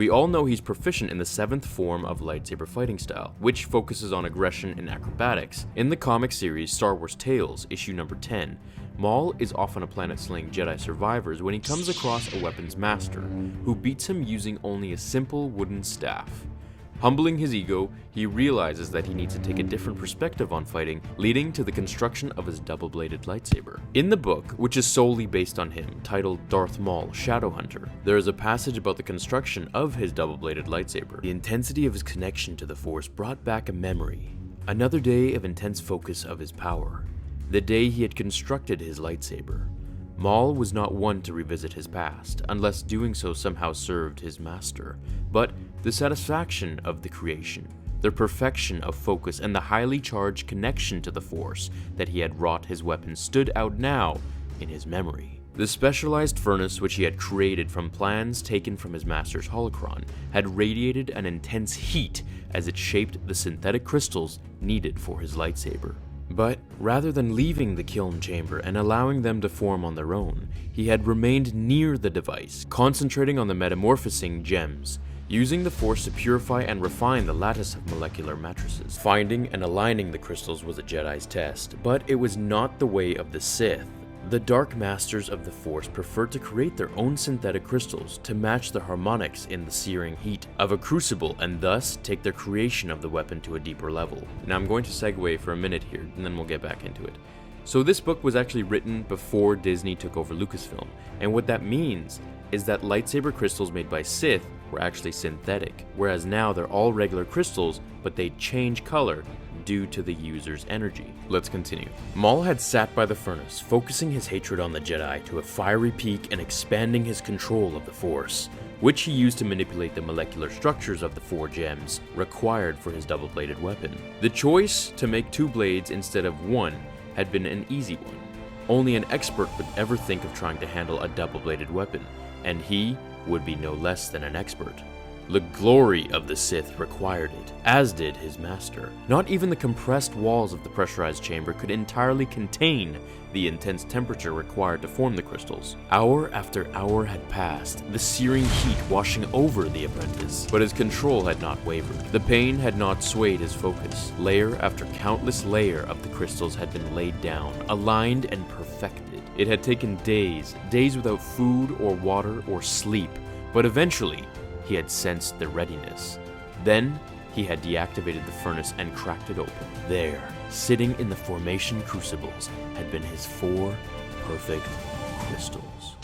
We all know he's proficient in the 7th form of lightsaber fighting style, which focuses on aggression and acrobatics. In the comic series Star Wars Tales, issue number 10, Maul is off on a planet slaying Jedi survivors when he comes across a weapons master, who beats him using only a simple wooden staff. Humbling his ego, he realizes that he needs to take a different perspective on fighting, leading to the construction of his double-bladed lightsaber. In the book, which is solely based on him, titled Darth Maul, Shadowhunter, there is a passage about the construction of his double-bladed lightsaber. The intensity of his connection to the Force brought back a memory, another day of intense focus of his power, the day he had constructed his lightsaber. Maul was not one to revisit his past, unless doing so somehow served his master, but the satisfaction of the creation, the perfection of focus, and the highly charged connection to the Force that he had wrought his weapon stood out now in his memory. The specialized furnace which he had created from plans taken from his master's holocron had radiated an intense heat as it shaped the synthetic crystals needed for his lightsaber. But rather than leaving the kiln chamber and allowing them to form on their own, he had remained near the device, concentrating on the metamorphosing gems, using the Force to purify and refine the lattice of molecular matrices. Finding and aligning the crystals was a Jedi's test, but it was not the way of the Sith. The Dark Masters of the Force preferred to create their own synthetic crystals to match the harmonics in the searing heat of a crucible and thus take their creation of the weapon to a deeper level. Now I'm going to segue for a minute here and then we'll get back into it. So this book was actually written before Disney took over Lucasfilm, and what that means is that lightsaber crystals made by Sith were actually synthetic, whereas now they're all regular crystals, but they change color due to the user's energy. Let's continue. Maul had sat by the furnace, focusing his hatred on the Jedi to a fiery peak and expanding his control of the Force, which he used to manipulate the molecular structures of the 4 gems required for his double-bladed weapon. The choice to make 2 blades instead of 1 had been an easy one. Only an expert would ever think of trying to handle a double-bladed weapon, and he would be no less than an expert. The glory of the Sith required it, as did his master. Not even the compressed walls of the pressurized chamber could entirely contain the intense temperature required to form the crystals. Hour after hour had passed, the searing heat washing over the apprentice, but his control had not wavered. The pain had not swayed his focus. Layer after countless layer of the crystals had been laid down, aligned and perfected. It had taken days without food or water or sleep, but eventually, he had sensed their readiness. Then, he had deactivated the furnace and cracked it open. There, sitting in the formation crucibles, had been his 4 perfect crystals.